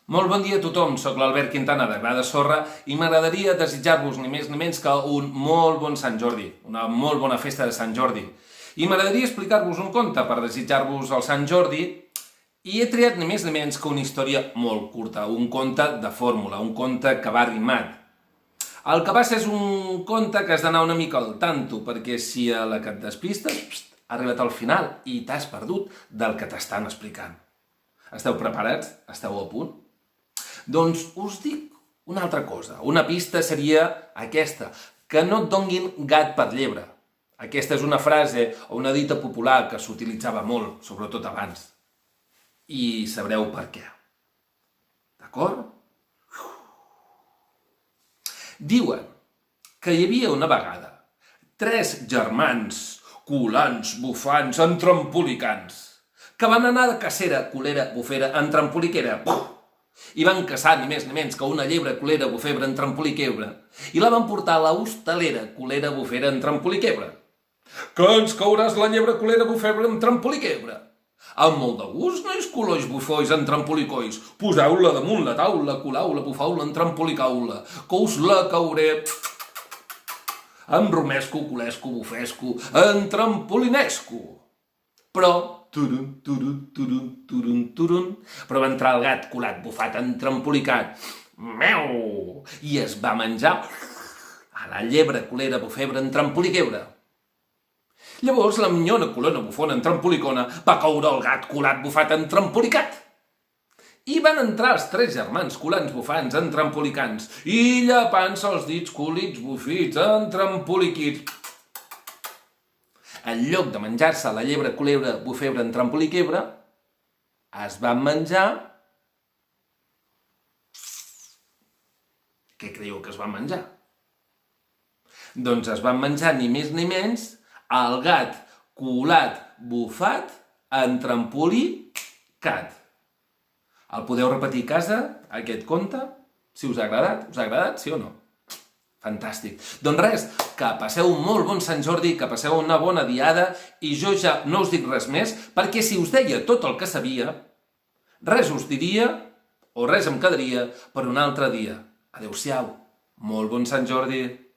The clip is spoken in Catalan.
Molt bon dia a tothom, soc l'Albert Quintana de Gra de Sorra i m'agradaria desitjar-vos ni més ni menys que un molt bon Sant Jordi, una molt bona festa de Sant Jordi. I m'agradaria explicar-vos un conte per desitjar-vos el Sant Jordi i he triat ni més ni menys que una història molt curta, un conte de fórmula, un conte que va rimat. El que passa és un conte que has d'anar una mica al tanto, perquè si a la que et despistes, ha arribat al final i t'has perdut del que t'estan explicant. Esteu preparats? Esteu a punt? Doncs us dic una altra cosa. Una pista seria aquesta, que no et donguin gat per llebre. Aquesta és una frase o una dita popular que s'utilitzava molt, sobretot abans. I sabreu per què. D'acord? Diuen que hi havia una vegada 3 germans colants, bufants, entrampolicants, que van anar de cacera, colera, bufera, entrampoliquera, i van caçar ni més ni menys que una llebre, colera, bufebre, entrampoliquebre, i la van portar a la hostalera, colera, bufera, entrampoliquebre. Que ens cauràs la llebre, colera, bufebre, entrampoliquebre. Amb molt de gust, nois colors, bufois, entrampolicois, poseu-la damunt la taula, colau-la, bufau-la, entrampolicau-la, que us la cauré. Em romesco, colesco, bufesco, entrampolinesco. Però, però va entrar el gat colat, bufat, entrampolicat, meu, i es va menjar a la llebre, colera, bufebre, entrampoliquebre. Llavors la minyona, colona, bufona, entrampolicona va caure el gat colat, bufat, entrampolicat. I van entrar els 3 germans colants, bufants, entrampolicants, i llapant-se els dits colits, bufits, entrampoliquits. En lloc de menjar-se la llebre, culebra, bufebre, entrampoliquebre, es van menjar... Què creieu que es van menjar? Doncs es van menjar ni més ni menys el gat colat, bufat, entrampolicat. El podeu repetir a casa, aquest conte? Si us ha agradat? Us ha agradat, sí o no? Fantàstic. Doncs res, que passeu un molt bon Sant Jordi, que passeu una bona diada i jo ja no us dic res més perquè si us deia tot el que sabia, res us diria o res em quedaria per un altre dia. Adéu-siau. Molt bon Sant Jordi.